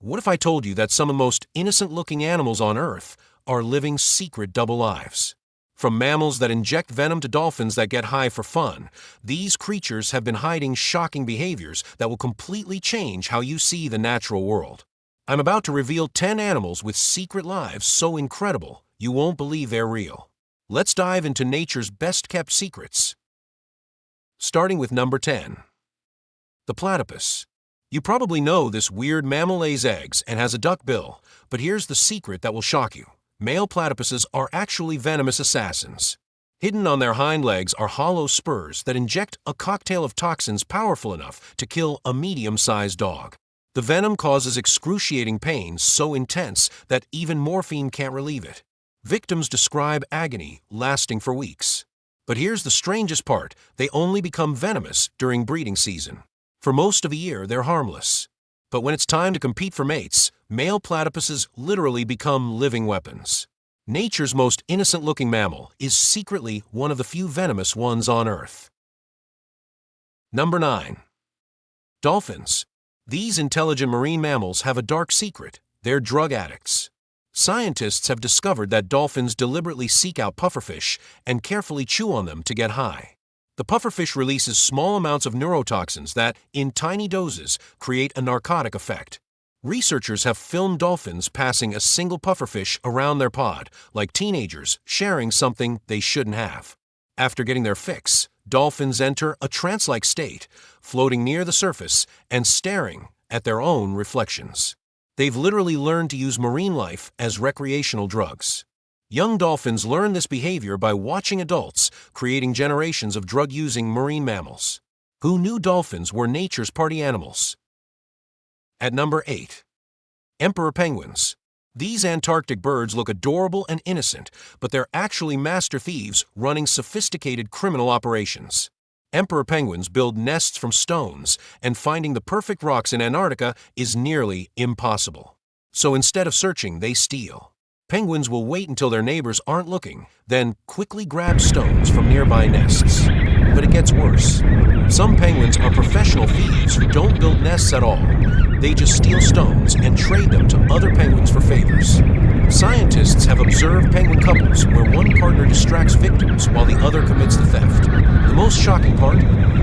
What if I told you that some of the most innocent-looking animals on Earth are living secret double lives? From mammals that inject venom to dolphins that get high for fun, these creatures have been hiding shocking behaviors that will completely change how you see the natural world. I'm about to reveal 10 animals with secret lives so incredible you won't believe they're real. Let's dive into nature's best-kept secrets. Starting with number 10. The platypus. You probably know this weird mammal lays eggs and has a duck bill, but here's the secret that will shock you. Male platypuses are actually venomous assassins. Hidden on their hind legs are hollow spurs that inject a cocktail of toxins powerful enough to kill a medium-sized dog. The venom causes excruciating pain so intense that even morphine can't relieve it. Victims describe agony lasting for weeks. But here's the strangest part: they only become venomous during breeding season. For most of the year, they're harmless. But when it's time to compete for mates, male platypuses literally become living weapons. Nature's most innocent-looking mammal is secretly one of the few venomous ones on Earth. Number 9. Dolphins. These intelligent marine mammals have a dark secret: they're drug addicts. Scientists have discovered that dolphins deliberately seek out pufferfish and carefully chew on them to get high. The pufferfish releases small amounts of neurotoxins that, in tiny doses, create a narcotic effect. Researchers have filmed dolphins passing a single pufferfish around their pod, like teenagers sharing something they shouldn't have. After getting their fix, dolphins enter a trance-like state, floating near the surface and staring at their own reflections. They've literally learned to use marine life as recreational drugs. Young dolphins learn this behavior by watching adults, creating generations of drug-using marine mammals. Who knew dolphins were nature's party animals? At number 8. Emperor penguins. These Antarctic birds look adorable and innocent, but they're actually master thieves running sophisticated criminal operations. Emperor penguins build nests from stones, and finding the perfect rocks in Antarctica is nearly impossible. So instead of searching, they steal. Penguins will wait until their neighbors aren't looking, then quickly grab stones from nearby nests. But it gets worse. Some penguins are professional thieves who don't build nests at all. They just steal stones and trade them to other penguins for favors. Scientists have observed penguin couples where one partner distracts victims while the other commits the theft. The most shocking part?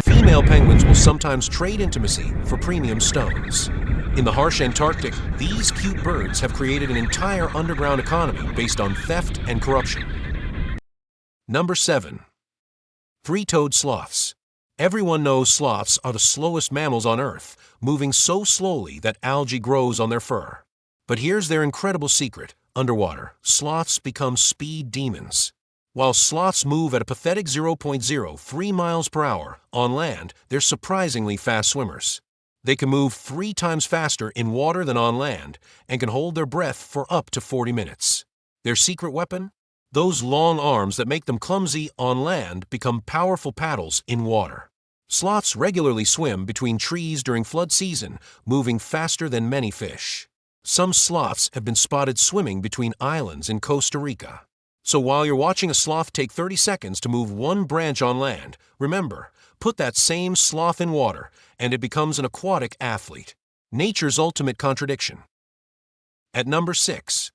Female penguins will sometimes trade intimacy for premium stones. In the harsh Antarctic, these cute birds have created an entire underground economy based on theft and corruption. Number 7. Three-toed sloths. Everyone knows sloths are the slowest mammals on Earth, moving so slowly that algae grows on their fur. But here's their incredible secret: underwater, sloths become speed demons. While sloths move at a pathetic 0.03 miles per hour, on land, they're surprisingly fast swimmers. They can move 3 times faster in water than on land and can hold their breath for up to 40 minutes. Their secret weapon? Those long arms that make them clumsy on land become powerful paddles in water. Sloths regularly swim between trees during flood season, moving faster than many fish. Some sloths have been spotted swimming between islands in Costa Rica. So while you're watching a sloth take 30 seconds to move one branch on land, remember, put that same sloth in water, and it becomes an aquatic athlete. Nature's ultimate contradiction. At number 6.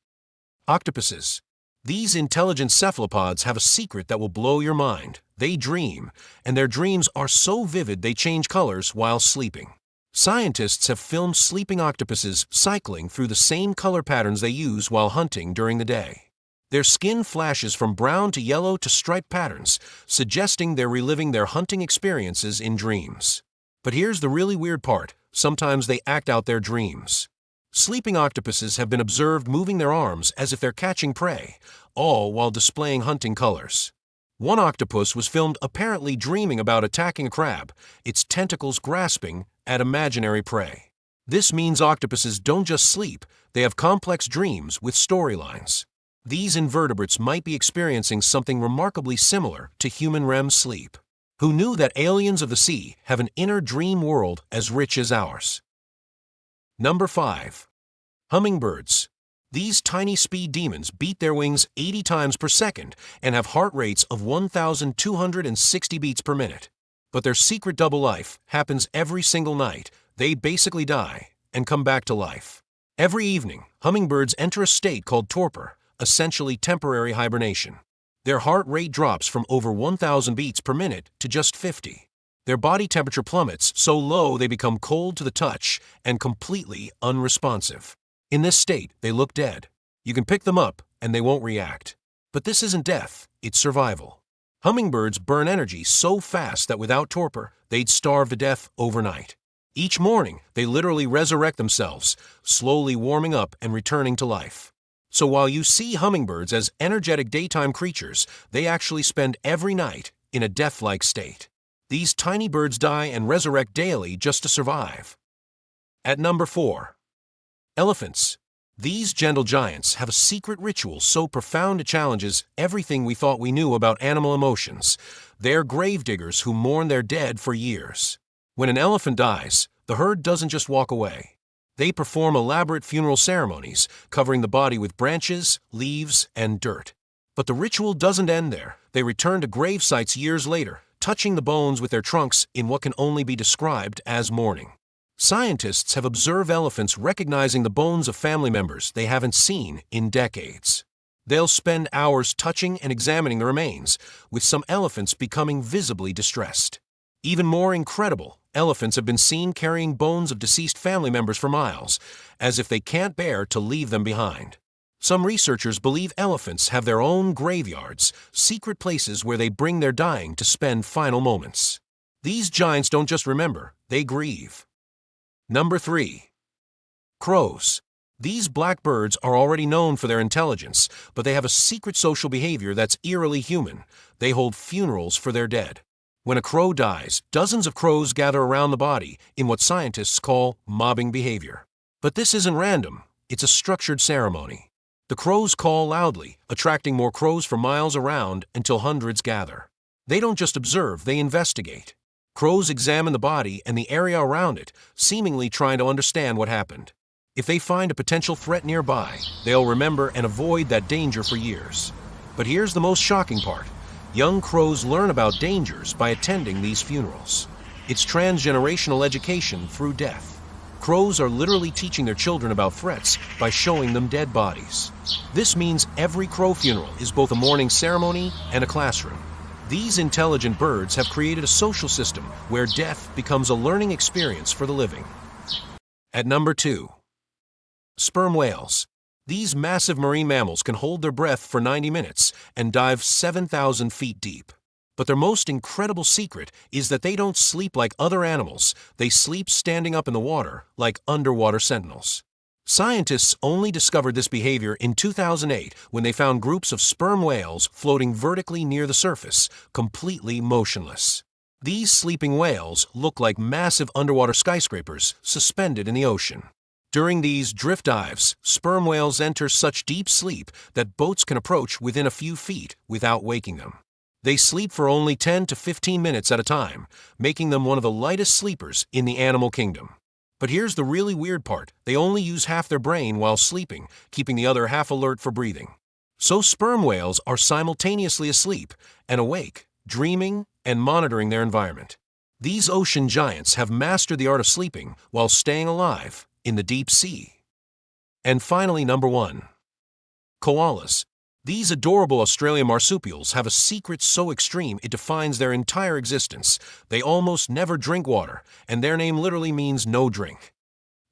Octopuses. These intelligent cephalopods have a secret that will blow your mind. They dream, and their dreams are so vivid they change colors while sleeping. Scientists have filmed sleeping octopuses cycling through the same color patterns they use while hunting during the day. Their skin flashes from brown to yellow to striped patterns, suggesting they're reliving their hunting experiences in dreams. But here's the really weird part: sometimes they act out their dreams. Sleeping octopuses have been observed moving their arms as if they're catching prey, all while displaying hunting colors. One octopus was filmed apparently dreaming about attacking a crab, its tentacles grasping at imaginary prey. This means octopuses don't just sleep, they have complex dreams with storylines. These invertebrates might be experiencing something remarkably similar to human REM sleep. Who knew that aliens of the sea have an inner dream world as rich as ours? Number 5. Hummingbirds. These tiny speed demons beat their wings 80 times per second and have heart rates of 1,260 beats per minute. But their secret double life happens every single night. They basically die and come back to life. Every evening, hummingbirds enter a state called torpor, essentially temporary hibernation. Their heart rate drops from over 1,000 beats per minute to just 50. Their body temperature plummets so low they become cold to the touch and completely unresponsive. In this state, they look dead. You can pick them up and they won't react. But this isn't death, it's survival. Hummingbirds burn energy so fast that without torpor, they'd starve to death overnight. Each morning, they literally resurrect themselves, slowly warming up and returning to life. So while you see hummingbirds as energetic daytime creatures, they actually spend every night in a death-like state. These tiny birds die and resurrect daily just to survive. At number 4. Elephants. These gentle giants have a secret ritual so profound it challenges everything we thought we knew about animal emotions. They're gravediggers who mourn their dead for years. When an elephant dies, the herd doesn't just walk away. They perform elaborate funeral ceremonies, covering the body with branches, leaves, and dirt. But the ritual doesn't end there. They return to grave sites years later, touching the bones with their trunks in what can only be described as mourning. Scientists have observed elephants recognizing the bones of family members they haven't seen in decades. They'll spend hours touching and examining the remains, with some elephants becoming visibly distressed. Even more incredible, elephants have been seen carrying bones of deceased family members for miles, as if they can't bear to leave them behind. Some researchers believe elephants have their own graveyards, secret places where they bring their dying to spend final moments. These giants don't just remember, they grieve. Number 3. Crows. These black birds are already known for their intelligence, but they have a secret social behavior that's eerily human. They hold funerals for their dead. When a crow dies, dozens of crows gather around the body in what scientists call mobbing behavior. But this isn't random, it's a structured ceremony. The crows call loudly, attracting more crows for miles around until hundreds gather. They don't just observe, they investigate. Crows examine the body and the area around it, seemingly trying to understand what happened. If they find a potential threat nearby, they'll remember and avoid that danger for years. But here's the most shocking part. Young crows learn about dangers by attending these funerals. It's transgenerational education through death. Crows are literally teaching their children about threats by showing them dead bodies. This means every crow funeral is both a mourning ceremony and a classroom. These intelligent birds have created a social system where death becomes a learning experience for the living. At number 2. Sperm whales. These massive marine mammals can hold their breath for 90 minutes and dive 7,000 feet deep. But their most incredible secret is that they don't sleep like other animals. They sleep standing up in the water like underwater sentinels. Scientists only discovered this behavior in 2008 when they found groups of sperm whales floating vertically near the surface, completely motionless. These sleeping whales look like massive underwater skyscrapers suspended in the ocean. During these drift dives, sperm whales enter such deep sleep that boats can approach within a few feet without waking them. They sleep for only 10 to 15 minutes at a time, making them one of the lightest sleepers in the animal kingdom. But here's the really weird part. They only use half their brain while sleeping, keeping the other half alert for breathing. So sperm whales are simultaneously asleep and awake, dreaming and monitoring their environment. These ocean giants have mastered the art of sleeping while staying alive in the deep sea. And finally, number 1. Koalas. These adorable Australian marsupials have a secret so extreme it defines their entire existence. They almost never drink water, and their name literally means no drink.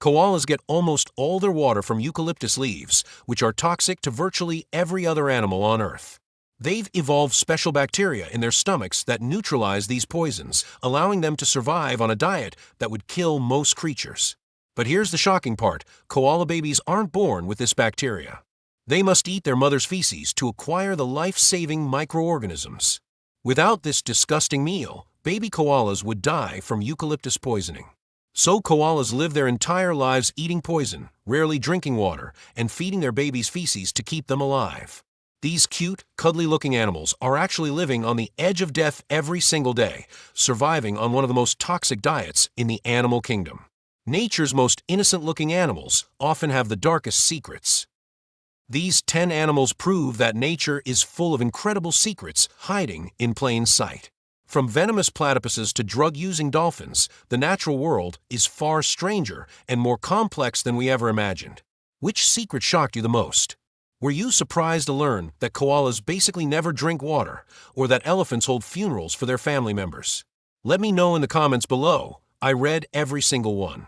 Koalas get almost all their water from eucalyptus leaves, which are toxic to virtually every other animal on Earth. They've evolved special bacteria in their stomachs that neutralize these poisons, allowing them to survive on a diet that would kill most creatures. But here's the shocking part. Koala babies aren't born with this bacteria. They must eat their mother's feces to acquire the life-saving microorganisms. Without this disgusting meal, baby koalas would die from eucalyptus poisoning. So koalas live their entire lives eating poison, rarely drinking water, and feeding their babies' feces to keep them alive. These cute, cuddly-looking animals are actually living on the edge of death every single day, surviving on one of the most toxic diets in the animal kingdom. Nature's most innocent-looking animals often have the darkest secrets. These 10 animals prove that nature is full of incredible secrets hiding in plain sight. From venomous platypuses to drug-using dolphins, the natural world is far stranger and more complex than we ever imagined. Which secret shocked you the most? Were you surprised to learn that koalas basically never drink water, or that elephants hold funerals for their family members? Let me know in the comments below. I read every single one.